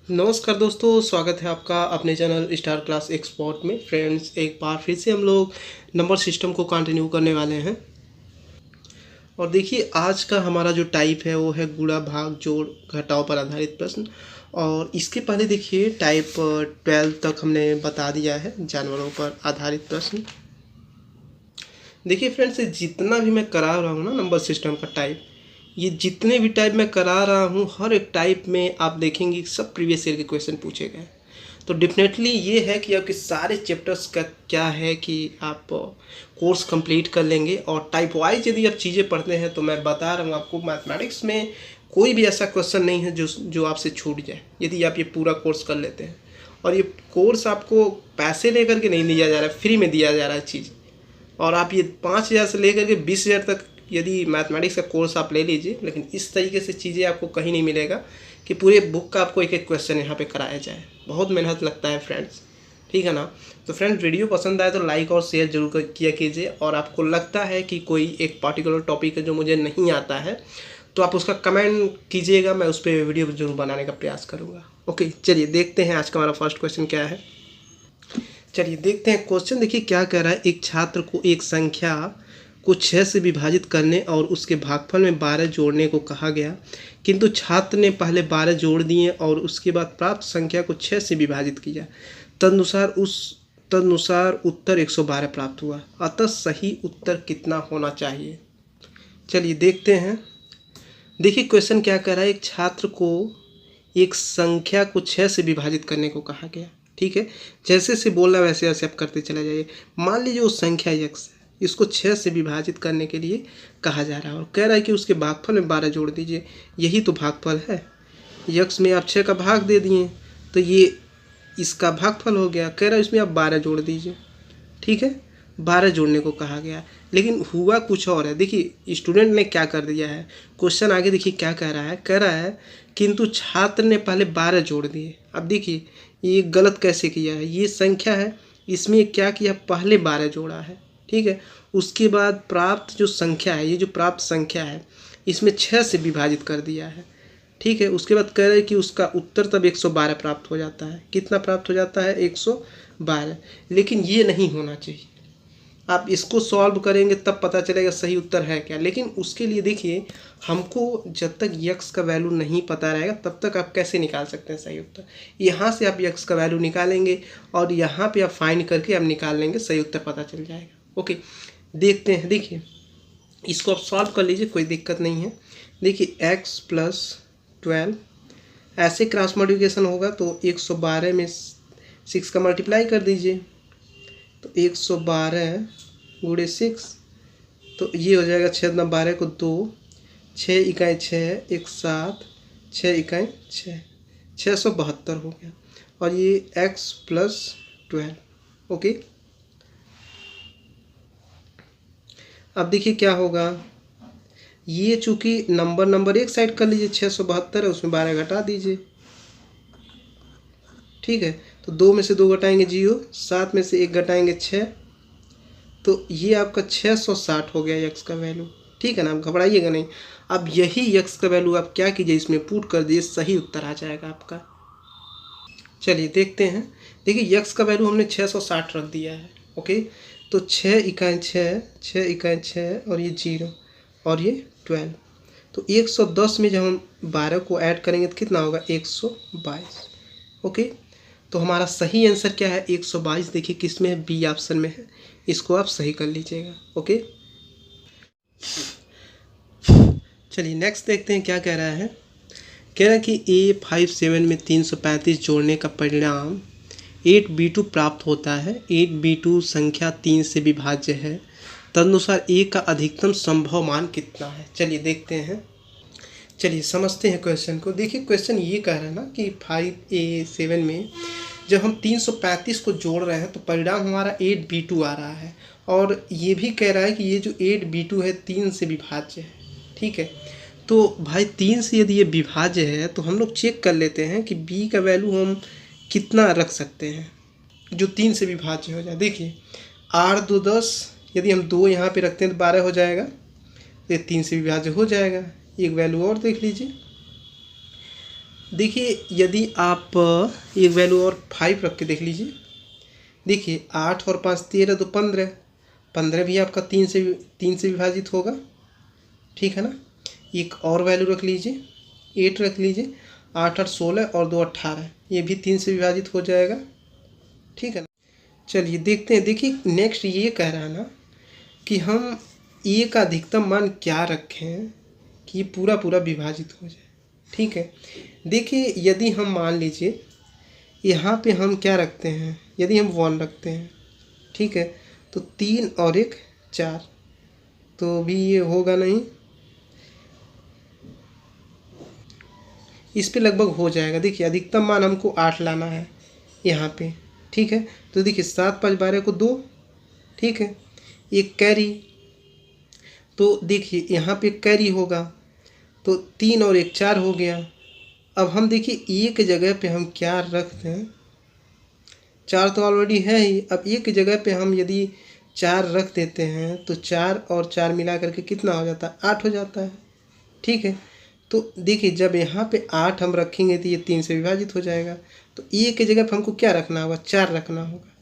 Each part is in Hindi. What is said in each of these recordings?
नमस्कार दोस्तों, स्वागत है आपका अपने चैनल स्टार क्लास एक्सपर्ट में। फ्रेंड्स, एक बार फिर से हम लोग नंबर सिस्टम को कंटिन्यू करने वाले हैं। और देखिए, आज का हमारा जो टाइप है वो है गुणा भाग जोड़ घटाव पर आधारित प्रश्न। और इसके पहले देखिए टाइप 12 तक हमने बता दिया है, जानवरों पर आधारित प्रश्न। देखिए फ्रेंड्स, जितना भी मैं करा रहा हूँ ना नंबर सिस्टम का टाइप, ये जितने भी टाइप मैं करा रहा हूँ, हर एक टाइप में आप देखेंगे सब प्रीवियस ईयर के क्वेश्चन पूछे गए। तो डेफिनेटली ये है कि आपके सारे चैप्टर्स का क्या है कि आप कोर्स कंप्लीट कर लेंगे। और टाइप वाइज यदि आप चीज़ें पढ़ते हैं तो मैं बता रहा हूँ आपको, मैथमेटिक्स में कोई भी ऐसा क्वेश्चन नहीं है जो आपसे छूट जाए यदि आप ये पूरा कोर्स कर लेते हैं। और ये कोर्स आपको पैसे लेकर के नहीं दिया जा रहा है, फ्री में दिया जा रहा है चीज़। और आप ये 5,000 से लेकर के 20,000 तक यदि मैथमेटिक्स का कोर्स आप ले लीजिए, लेकिन इस तरीके से चीज़ें आपको कहीं नहीं मिलेगा कि पूरे बुक का आपको एक एक क्वेश्चन यहाँ पे कराया जाए। बहुत मेहनत लगता है फ्रेंड्स, ठीक है ना। तो फ्रेंड्स, वीडियो पसंद आए तो लाइक और शेयर जरूर किया कीजिए। और आपको लगता है कि कोई एक पार्टिकुलर टॉपिक है जो मुझे नहीं आता है तो आप उसका कमेंट कीजिएगा, मैं उस पर वीडियो जरूर बनाने का प्रयास करूँगा। ओके, चलिए देखते हैं आज का हमारा फर्स्ट क्वेश्चन क्या है। चलिए देखते हैं क्वेश्चन। देखिए क्या कह रहा है, एक छात्र को एक संख्या को 6 से विभाजित करने और उसके भागफल में 12 जोड़ने को कहा गया, किंतु छात्र ने पहले 12 जोड़ दिए और उसके बाद प्राप्त संख्या को 6 से विभाजित किया। तदनुसार उत्तर 112 प्राप्त हुआ। अतः सही उत्तर कितना होना चाहिए। चलिए देखते हैं। देखिए क्वेश्चन क्या कह रहा है, एक छात्र को एक संख्या को 6 से विभाजित करने को कहा गया। ठीक है, जैसे से बोल रहा है वैसे वैसे आप करते चले जाइए। मान लीजिए वो संख्या x है, इसको 6 से विभाजित करने के लिए कहा जा रहा है और कह रहा है कि उसके भागफल में 12 जोड़ दीजिए। यही तो भागफल है। x में आप 6 का भाग दे दिए तो ये इसका भागफल हो गया। कह रहा है इसमें आप 12 जोड़ दीजिए। ठीक है, 12 जोड़ने को कहा गया, लेकिन हुआ कुछ और है। देखिए स्टूडेंट ने क्या कर दिया है, क्वेश्चन आगे देखिए क्या कह रहा है। कह रहा है किंतु छात्र ने पहले 12 जोड़ दिए। अब देखिए ये गलत कैसे किया है, ये संख्या है, इसमें क्या किया, पहले 12 जोड़ा है। ठीक है, उसके बाद प्राप्त जो संख्या है, ये जो प्राप्त संख्या है इसमें 6 से विभाजित कर दिया है। ठीक है, उसके बाद कह रहे हैं कि उसका उत्तर तब 112 प्राप्त हो जाता है। कितना प्राप्त हो जाता है, 112। लेकिन ये नहीं होना चाहिए। आप इसको सॉल्व करेंगे तब पता चलेगा सही उत्तर है क्या। लेकिन उसके लिए देखिए, हमको जब तक यक्स का वैल्यू नहीं पता रहेगा तब तक आप कैसे निकाल सकते हैं सही उत्तर। यहाँ से आप यक्स का वैल्यू निकालेंगे और यहाँ पे आप फाइंड करके आप निकाल लेंगे, सही उत्तर पता चल जाएगा। ओके, देखते हैं। देखिए इसको आप सॉल्व कर लीजिए, कोई दिक्कत नहीं है। देखिए x + 12 ऐसे क्रॉस मल्टीप्लिकेशन होगा तो 112 में 6 का मल्टीप्लाई कर दीजिए तो 112 × 6, तो ये हो जाएगा 6 × 12 को 2, 6 इकाई 6, 1 7, 6 इकाई 6, 672 हो गया। और ये x + 12। ओके, अब देखिए क्या होगा, ये चूंकि नंबर एक साइड कर लीजिए, 672 है उसमें 12 घटा दीजिए। ठीक है, तो 2 में से 2 घटाएंगे 0, 7 में से 1 घटाएंगे 6, तो ये आपका 660 हो गया यक्स का वैल्यू। ठीक है ना, आप घबराइएगा नहीं। अब यही यक्स का वैल्यू आप क्या कीजिए, इसमें पुट कर दीजिए, सही उत्तर आ जाएगा आपका। चलिए देखते हैं। देखिए यक्स का वैल्यू हमने 660 रख दिया है। ओके, तो 6 इकाई 6, 6 इकाई 6 और ये 0 और ये 12, तो 110 में जब हम 12 को ऐड करेंगे तो कितना होगा, 122। ओके, तो हमारा सही आंसर क्या है, 122। देखिए किस में है, बी ऑप्शन में है। इसको आप सही कर लीजिएगा। ओके, चलिए नेक्स्ट देखते हैं क्या कह रहा है। कह रहा है कि A57 में 335 जोड़ने का परिणाम 8b2 प्राप्त होता है। 8b2 संख्या 3 से विभाज्य है, तदनुसार A का अधिकतम संभव मान कितना है। चलिए देखते हैं, चलिए समझते हैं क्वेश्चन को। देखिए क्वेश्चन ये कह रहा है ना कि 5A7 में जब हम 335 को जोड़ रहे हैं तो परिणाम हमारा 8b2 आ रहा है। और ये भी कह रहा है कि ये जो 8b2 है 3 से विभाज्य है। ठीक है, तो भाई 3 से यदि ये विभाज्य है तो हम लोग चेक कर लेते हैं कि b का वैल्यू हम कितना रख सकते हैं जो 3 से विभाज्य हो जाए। देखिए 8 2 10, यदि हम 2 यहाँ पे रखते हैं तो 12 हो जाएगा, ये 3 से विभाज्य हो जाएगा। एक वैल्यू और देख लीजिए, देखिए यदि आप एक वैल्यू और 5 रख के देख लीजिए। देखिए 8 और 5 13 तो 15, 15 भी आपका 3 से विभाजित होगा, ठीक है ना। एक और वैल्यू रख लीजिए 8 रख लीजिए, 8 और 16 और 2 18, ये भी 3 से विभाजित हो जाएगा, ठीक है ना। चलिए देखते हैं। देखिए नेक्स्ट ये कह रहा है ना कि हम ए का अधिकतम मान क्या रखें कि पूरा पूरा विभाजित हो जाए, ठीक है। देखिए यदि हम मान लीजिए यहाँ पे हम क्या रखते हैं, यदि हम 1 रखते हैं, ठीक है, तो 3 और 1 4, तो भी ये होगा नहीं, इस पे लगभग हो जाएगा। देखिए अधिकतम मान हमको 8 लाना है यहाँ पे, ठीक है। तो देखिए 7 5 12 को 2, ठीक है, एक कैरी, तो देखिए यहाँ पे कैरी होगा, तो 3 और 1 4 हो गया। अब हम देखिए एक जगह पे हम क्या रखते हैं, 4 तो ऑलरेडी है ही, अब एक जगह पे हम यदि 4 रख देते हैं तो 4 और 4 मिला करके कितना हो जाता है, 8 हो जाता है, ठीक है। तो देखिए जब यहाँ पे 8 हम रखेंगे तो ये 3 से विभाजित हो जाएगा, तो एक जगह पे हमको क्या रखना होगा, 4 रखना होगा,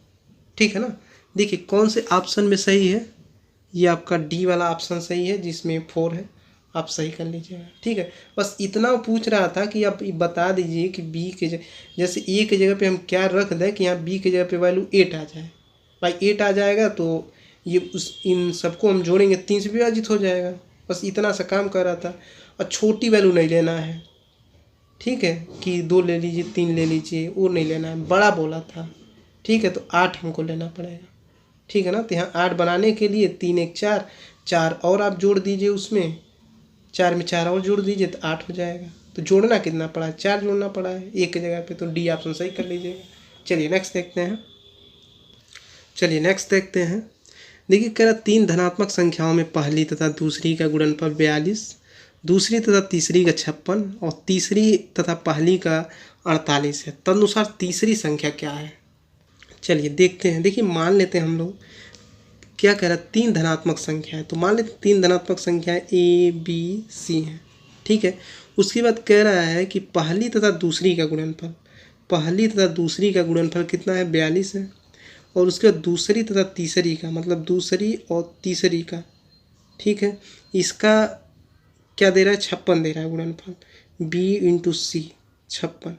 ठीक है ना। देखिए कौन से ऑप्शन में सही है, ये आपका डी वाला ऑप्शन सही है जिसमें 4 है, आप सही कर लीजिएगा, ठीक है। बस इतना पूछ रहा था कि आप बता दीजिए कि बी के जैसे ए की जगह पे हम क्या रख दें कि यहाँ बी की जगह पे वैल्यू 8 आ जाए। भाई 8 आ जाएगा तो ये इन सबको हम जोड़ेंगे 3 से विभाजित हो जाएगा। बस इतना सा काम कर रहा था। और छोटी वैल्यू नहीं लेना है, ठीक है, कि 2 ले लीजिए 3 ले लीजिए, वो नहीं लेना है, बड़ा बोला था, ठीक है। तो 8 हमको लेना पड़ेगा, ठीक है ना। तो यहाँ 8 बनाने के लिए 3 1 4, 4 और आप जोड़ दीजिए, उसमें 4 में 4 और जोड़ दीजिए तो 8 हो जाएगा। तो जोड़ना कितना पड़ा है, 4 जोड़ना पड़ा है एक जगह पे, तो डी ऑप्शन सही कर लीजिएगा। चलिए नेक्स्ट देखते हैं। देखिए कह रहा 3 धनात्मक संख्याओं में पहली तथा दूसरी का गुणनफल 42, दूसरी तथा तीसरी का 56 और तीसरी तथा पहली का 48 है। तदनुसार तीसरी संख्या क्या है। चलिए देखते हैं। देखिए मान लेते हैं हम लोग क्या कह रहा है, 3 धनात्मक संख्या है, तो मान लेते 3 धनात्मक संख्या ए बी सी है, ठीक है। उसके बाद कह रहा है कि पहली तथा दूसरी का गुणनफल, पहली तथा दूसरी का गुणनफल कितना है, 42 है। और उसके बाद दूसरी तथा तीसरी का, मतलब दूसरी और तीसरी का, ठीक है, इसका क्या दे रहा है, 56 दे रहा है गुणनफल, बी इंटू सी 56,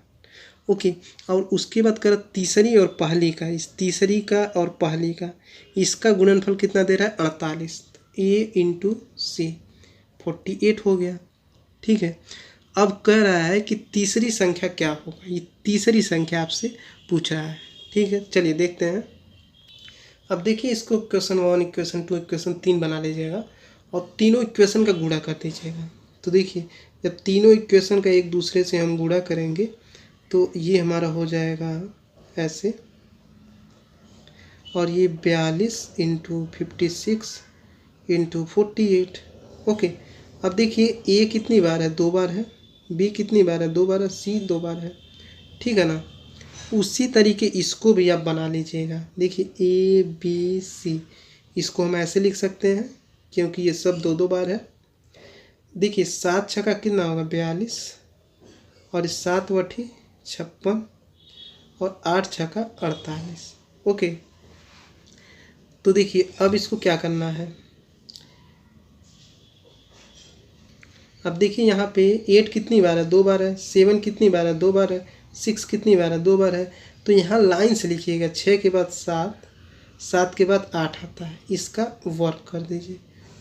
ओके। और उसके बाद कर तीसरी और पहली का, इस तीसरी का और पहली का, इसका गुणनफल कितना दे रहा है, 48, ए इंटू सी 48 हो गया, ठीक है। अब कह रहा है कि तीसरी संख्या क्या होगा, ये तीसरी संख्या आपसे पूछ रहा है, ठीक है। चलिए देखते हैं। अब देखिए इसको इक्वेशन 1 इक्वेशन 2 इक्वेशन 3 बना लीजिएगा और तीनों इक्वेशन का गुणा कर दीजिएगा। तो देखिए जब तीनों इक्वेशन का एक दूसरे से हम गुणा करेंगे तो ये हमारा हो जाएगा ऐसे, और ये 42 इंटू 56 इंटू 48, ओके। अब देखिए ए कितनी बार है, 2 बार है, बी कितनी बार है, 2 बार है, सी 2 बार है, ठीक है ना। उसी तरीके इसको भी आप बना लीजिएगा। देखिए ए बी सी, इसको हम ऐसे लिख सकते हैं क्योंकि ये सब 2 बार है। देखिए 7 छक्का कितना होगा, 42, और 7 वठी 56 और 8 छक्का 48, ओके। तो देखिए अब इसको क्या करना है, अब देखिए यहाँ पे 8 कितनी बार है, 2 बार है, 7 कितनी बार है, 2 बार है, 6 कितनी बार है, 2 बार है। तो यहाँ लाइन से लिखिएगा, 6 के बाद 7, 7 के बाद 8 आता है, इसका वर्क कर दीजिए,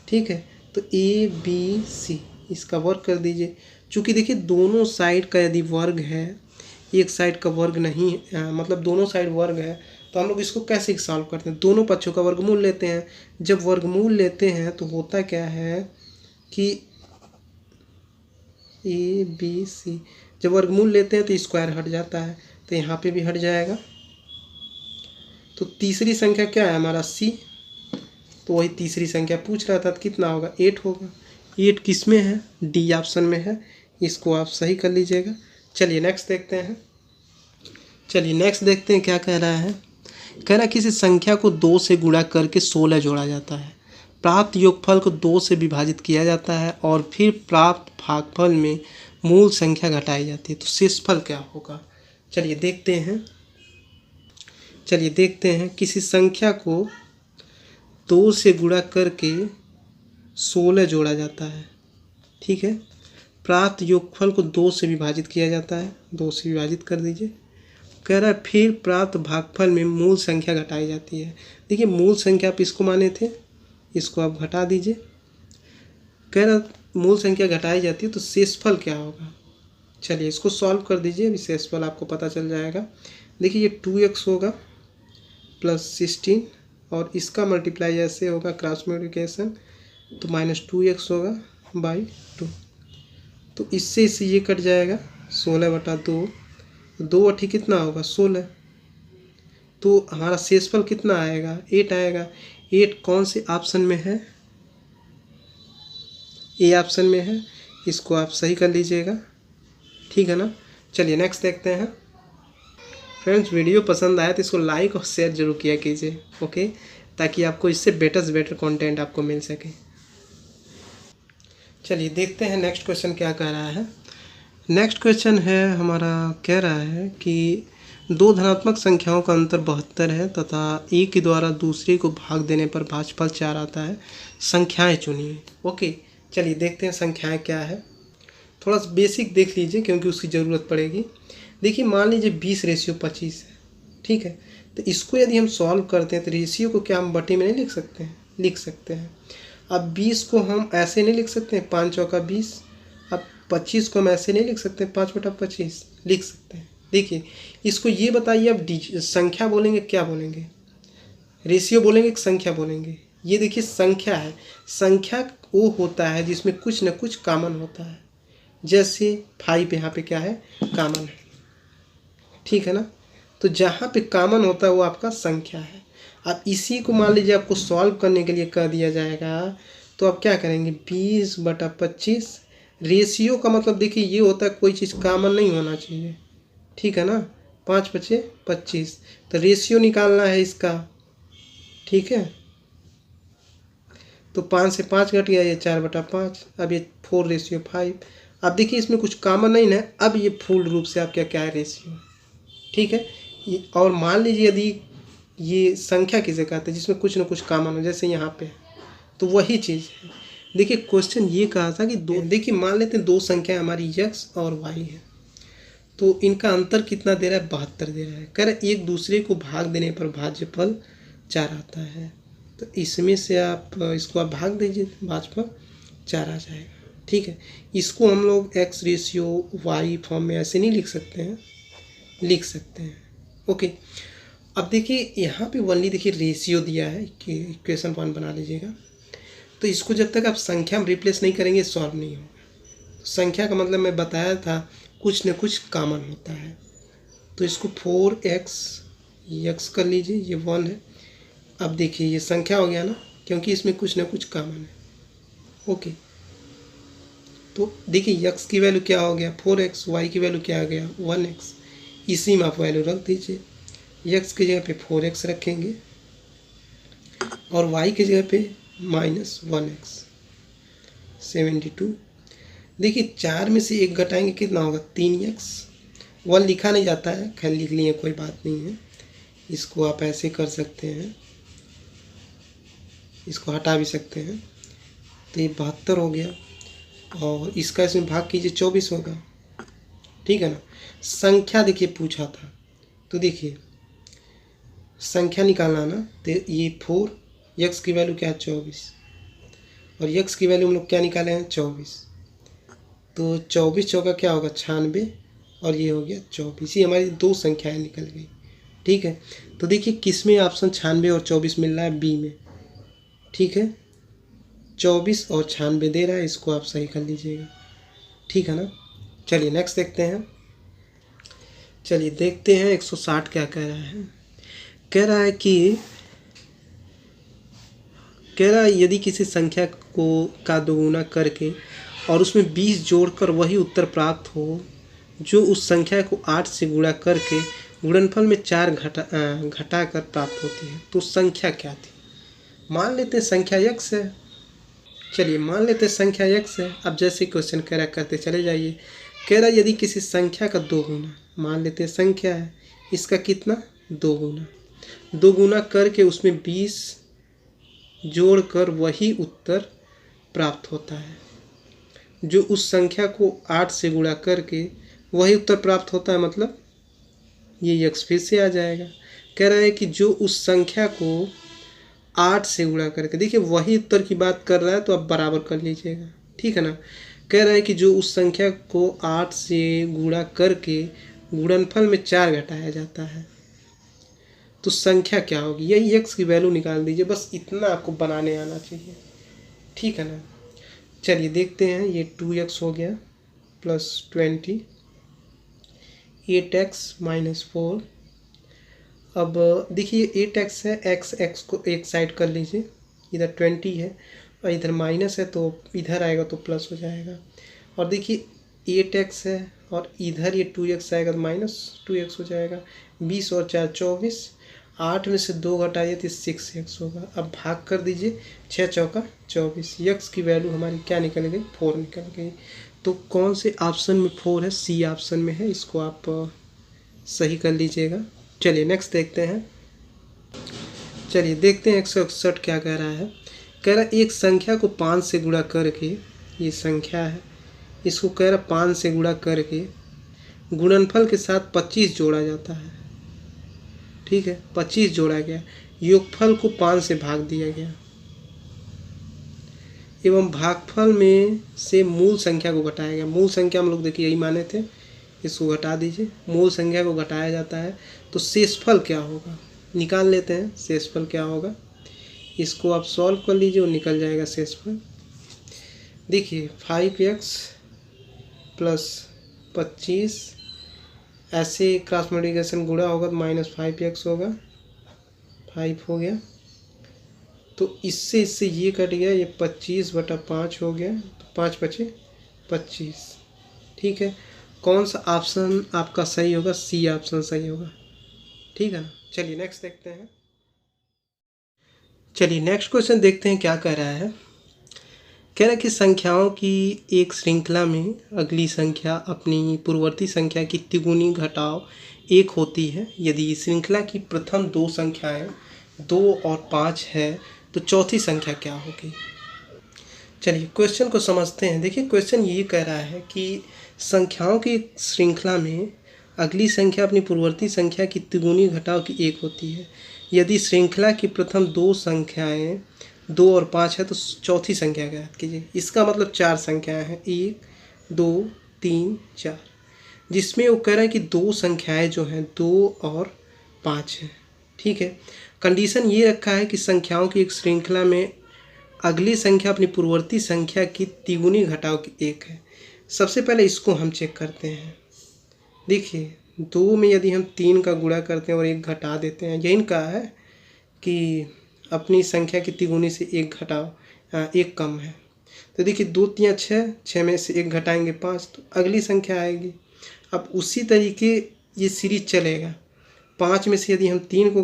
ठीक है। तो ए बी सी इसका वर्क कर दीजिए। चूँकि देखिए दोनों साइड का यदि वर्ग है, एक साइड का वर्ग नहीं, मतलब दोनों साइड वर्ग है, तो हम लोग इसको कैसे सॉल्व करते हैं, दोनों पक्षों का वर्गमूल लेते हैं। जब वर्गमूल लेते हैं तो होता क्या है कि ए बी सी, जब वर्गमूल लेते हैं तो स्क्वायर हट जाता है, तो यहाँ पे भी हट जाएगा। तो तीसरी संख्या क्या है हमारा, सी, तो वही तीसरी संख्या पूछ रहा था, तो कितना होगा, 8 होगा। 8 किस में है, डी ऑप्शन में है, इसको आप सही कर लीजिएगा। चलिए नेक्स्ट देखते हैं क्या कह रहा है। कह रहा है किसी संख्या को 2 से गुणा करके 16 जोड़ा जाता है, प्राप्त योगफल को 2 से विभाजित किया जाता है और फिर प्राप्त भागफल में मूल संख्या घटाई जाती है, तो शेषफल क्या होगा? चलिए देखते हैं किसी संख्या को 2 से गुणा करके 16 जोड़ा जाता है। ठीक है, प्राप्त योगफल को 2 से विभाजित किया जाता है, 2 से विभाजित कर दीजिए। कह रहा है फिर प्राप्त भागफल में मूल संख्या घटाई जाती है। देखिए मूल संख्या आप इसको माने थे, इसको आप घटा दीजिए। कह रहा मूल संख्या घटाई जाती है तो शेषफल क्या होगा? चलिए इसको सॉल्व कर दीजिए, अभी शेषफल आपको पता चल जाएगा। देखिए ये 2x होगा प्लस 16 और इसका मल्टीप्लाई ऐसे होगा क्रॉस मल्टीप्लिकेशन, तो -2x होगा बाई 2। तो इससे ये कट जाएगा 16/2, 2 अठी कितना होगा 16। तो हमारा शेषफल कितना आएगा? 8 आएगा। 8 कौन से ऑप्शन में है? ए ऑप्शन में है, इसको आप सही कर लीजिएगा। ठीक है ना। चलिए नेक्स्ट देखते हैं। फ्रेंड्स वीडियो पसंद आया तो इसको लाइक और शेयर जरूर किया कीजिए, ओके, ताकि आपको इससे बेटर से बेटर कंटेंट आपको मिल सके। चलिए देखते हैं नेक्स्ट क्वेश्चन क्या कह रहा है। नेक्स्ट क्वेश्चन है हमारा, कह रहा है कि 2 धनात्मक संख्याओं का अंतर 72 है तथा एक के द्वारा दूसरे को भाग देने पर भाजफल 4 आता है, संख्याएं चुनिए। ओके, चलिए देखते हैं संख्याएं क्या है। थोड़ा सा बेसिक देख लीजिए क्योंकि उसकी ज़रूरत पड़ेगी। देखिए मान लीजिए 20:25 है, ठीक है, तो इसको यदि हम सॉल्व करते हैं तो रेशियो को क्या हम बटे में नहीं लिख सकते हैं? लिख सकते हैं। अब 20 को हम ऐसे नहीं लिख सकते हैं 5 चौका 20। अब 25 को हम ऐसे नहीं लिख सकते 5/25, लिख सकते हैं। देखिए इसको ये बताइए, अब संख्या बोलेंगे क्या बोलेंगे? रेशियो बोलेंगे कि संख्या बोलेंगे? ये देखिए संख्या है। संख्या वो होता है जिसमें कुछ न कुछ कॉमन होता है, जैसे 5 यहाँ पे क्या है? कॉमन है, ठीक है ना। तो जहाँ पे कॉमन होता है वो आपका संख्या है। अब इसी को मान लीजिए आपको सॉल्व करने के लिए कह दिया जाएगा, तो आप क्या करेंगे? 20/25। रेशियो का मतलब देखिए ये होता है कोई चीज़ कॉमन नहीं होना चाहिए, ठीक है ना। 5×5 = 25, तो रेशियो निकालना है इसका, ठीक है। तो 5 से 5 घट गया, ये 4/5। अब ये 4:5। अब देखिए इसमें कुछ कॉमन नहीं है, अब ये फुल रूप से आपका क्या है? रेशियो, ठीक है। और मान लीजिए यदि ये संख्या किसे कहते हैं? जिसमें कुछ न कुछ कॉमन हो, जैसे यहाँ पे, तो वही चीज़ है। देखिए क्वेश्चन ये कहा था कि देखिए मान लेते हैं 2 संख्या हमारी x और y है, तो इनका अंतर कितना दे रहा है? 72 दे रहा है। कह रहा है एक दूसरे को भाग देने पर भाज्यफल 4 आता है, तो इसमें से आप इसको आप भाग दीजिए, भाजफल 4 आ जाएगा, ठीक है। इसको हम लोग x रेशियो y फॉर्म में ऐसे नहीं लिख सकते हैं, लिख सकते हैं, ओके। अब देखिए यहाँ पे ओनली देखिए रेशियो दिया है कि इक्वेशन 1 बना लीजिएगा। तो इसको जब तक आप संख्या में रिप्लेस नहीं करेंगे सॉल्व नहीं होगा। संख्या का मतलब मैं बताया था कुछ न कुछ कॉमन होता है। तो इसको 4x कर लीजिए, ये 1 है। अब देखिए ये संख्या हो गया ना, क्योंकि इसमें कुछ न कुछ कॉमन है, ओके। तो देखिए x की वैल्यू क्या हो गया? 4x, y की वैल्यू क्या आ गया? 1x। इसी में आप वैल्यू रख दीजिए। x की जगह पे 4x रखेंगे और y की जगह पे -1x, 72। देखिए 4 में से 1 घटाएंगे कितना होगा? 3x। 1 लिखा नहीं जाता है, खैर लिख लिए, कोई बात नहीं है। इसको आप ऐसे कर सकते हैं, इसको हटा भी सकते हैं। तो ये 72 हो गया और इसका इसमें भाग कीजिए, 24 होगा, ठीक है ना। संख्या देखिए पूछा था, तो देखिए संख्या निकालना ना, तो ये 4, x की वैल्यू क्या है? 24, और x की वैल्यू हम लोग क्या निकाले हैं? 24। तो 24 चौका क्या होगा? 96, और ये हो गया 24। ये हमारी 2 संख्याएं निकल गई, ठीक है। तो देखिए किस में ऑप्शन 96 और 24 मिल रहा है? बी में, ठीक है। 24 और 96 दे रहा है, इसको आप सही कर लीजिएगा, ठीक है ना। चलिए नेक्स्ट देखते हैं। चलिए देखते हैं 160 क्या कह रहा है। कह रहा है कि यदि किसी संख्या को का दोगुना करके और उसमें 20 जोड़कर वही उत्तर प्राप्त हो जो उस संख्या को 8 से गुणा करके गुणनफल में 4 घटा कर प्राप्त होती है, तो संख्या क्या थी? मान लेते हैं संख्या x है। चलिए मान लेते हैं संख्या x है। अब जैसे क्वेश्चन कह रहा करते चले जाइए। कह रहा यदि किसी संख्या का 2 गुना, मान लेते हैं संख्या है, इसका कितना 2 गुना, 2 गुना करके उसमें 20 जोड़कर वही उत्तर प्राप्त होता है। जो उस संख्या को 8 से गुणा करके वही उत्तर प्राप्त होता है, मतलब ये x फिर से आ जाएगा। कह रहा है कि जो उस संख्या को 8 से गुणा करके, देखिए वही उत्तर की बात कर रहा है तो आप बराबर कर लीजिएगा, ठीक है ना। कह रहा है कि जो उस संख्या को 8 से गुणा करके गुणनफल में 4 घटाया जाता है तो संख्या क्या होगी, यही x की वैल्यू निकाल दीजिए। बस इतना आपको बनाने आना चाहिए, ठीक है ना। चलिए देखते हैं। ये 2x हो गया प्लस 20, 8x माइनस 4। अब देखिए 8x है, x को एक साइड कर लीजिए, इधर 20 है और इधर माइनस है तो इधर आएगा तो प्लस हो जाएगा। और देखिए 8x है और इधर ये 2x आएगा तो माइनस 2x हो जाएगा। 20 और 4 24, 8 में से 2 घटाइए तो 6x होगा। अब भाग कर दीजिए, 6 चौका 24। x की वैल्यू हमारी क्या निकल गई, 4 निकल गई। तो कौन से ऑप्शन में 4 है, सी ऑप्शन में है। इसको आप सही कर लीजिएगा। चलिए नेक्स्ट देखते हैं। चलिए देखते हैं 161 क्या कह रहा है। कह रहा है एक संख्या को 5 से गुणा करके, ये संख्या है, इसको कह रहा 5 से गुणा करके गुणनफल के साथ 25 जोड़ा जाता है, ठीक है। 25 जोड़ा गया, योगफल को 5 से भाग दिया गया एवं भागफल में से मूल संख्या को घटाया गया। मूल संख्या हम लोग देखिए यही माने थे, इसको घटा दीजिए। मूल संख्या को घटाया जाता है तो शेषफल क्या होगा, निकाल लेते हैं शेषफल क्या होगा। इसको आप सॉल्व कर लीजिए और निकल जाएगा शेषफल। देखिए 5x प्लस 25, ऐसे क्रॉस मल्टीप्लिकेशन गुणा होगा तो माइनस 5x होगा, 5 हो गया। तो इससे ये कट गया, ये 25/5 हो गया, तो 5 बचे 25, ठीक है। कौन सा ऑप्शन आपका सही होगा, सी ऑप्शन सही होगा, ठीक है ना। चलिए नेक्स्ट देखते हैं। चलिए नेक्स्ट क्वेश्चन देखते हैं क्या कह रहा है। कह रहा है कि संख्याओं की एक श्रृंखला में अगली संख्या अपनी पूर्ववर्ती संख्या की तिगुनी घटाव 1 होती है। यदि श्रृंखला की प्रथम 2 संख्याएं 2 और 5 है तो चौथी संख्या क्या होगी। चलिए क्वेश्चन को समझते हैं। देखिए क्वेश्चन ये कह रहा है कि संख्याओं की श्रृंखला में अगली संख्या अपनी पूर्ववर्ती संख्या की तिगुनी घटाव की 1 होती है। यदि श्रृंखला की प्रथम 2 संख्याएं 2 और 5 है तो चौथी संख्या ज्ञात कीजिए। इसका मतलब 4 संख्याएं हैं, 1 2 3 4, जिसमें वो कह रहा है कि 2 संख्याएं जो हैं 2 और 5 हैं, ठीक है। कंडीशन ये रखा है कि संख्याओं की एक श्रृंखला में अगली संख्या अपनी पूर्ववर्ती संख्या की तिगुनी घटाव की 1 है। सबसे पहले इसको हम चेक करते हैं। देखिए 2 में यदि हम 3 का गुणा करते हैं और 1 घटा देते हैं, यही कहा है कि अपनी संख्या की तिगुनी से 1 घटाओ, 1 कम है। तो देखिए 2 3 6, 6 में से 1 घटाएंगे 5, तो अगली संख्या आएगी। अब उसी तरीके ये सीरीज चलेगा। 5 में से यदि हम 3 को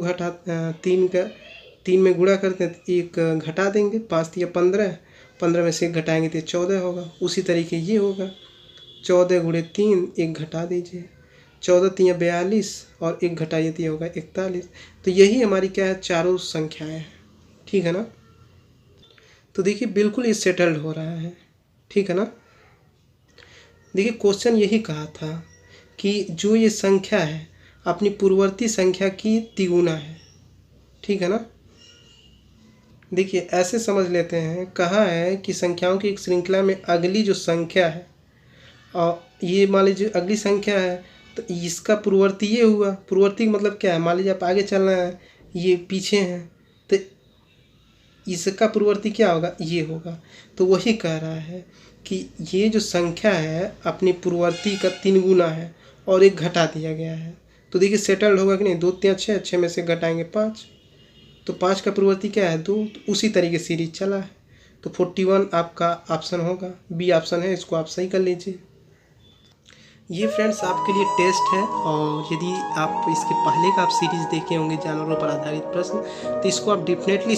3 में गुणा करते हैं तो 1 घटा देंगे, 5 3 15, 15 में से 1 घटाएंगे तो 14 होगा। उसी तरीके ये होगा, 14 गुणे 3, 1 घटा दीजिए, 14 3 42 और 1 घटाइए तो ये होगा 41। तो यही हमारी क्या है, चारों संख्याएं हैं, ठीक है ना। तो देखिए बिल्कुल ये सेटल्ड हो रहा है, ठीक है ना। देखिए क्वेश्चन यही कहा था कि जो ये संख्या है अपनी पूर्ववर्ती संख्या की तिगुना है, ठीक है ना। देखिए ऐसे समझ लेते हैं, कहा है कि संख्याओं की एक श्रृंखला में अगली जो संख्या है, और ये मान लीजिए अगली संख्या है तो इसका पूर्ववर्ती ये हुआ। पूर्ववर्ती का मतलब क्या है, मान लीजिए आप आगे चलना है, ये पीछे हैं तो इसका पूर्ववर्ती क्या होगा, ये होगा। तो वही कह रहा है कि ये जो संख्या है अपनी पूर्ववर्ती का 3 गुना है और 1 घटा दिया गया है। तो देखिए सेटल्ड होगा कि नहीं, 2 3 6, 6 में से घटाएंगे 5, तो 5 का पूर्ववर्ती क्या है 2। तो उसी तरीके सीरीज चला है। तो 41 आपका ऑप्शन होगा, बी ऑप्शन है, इसको आप सही कर लीजिए। ये फ्रेंड्स आपके लिए टेस्ट है, और यदि आप इसके पहले का आप सीरीज़ देखे होंगे जानवरों पर आधारित प्रश्न, तो इसको आप डेफिनेटली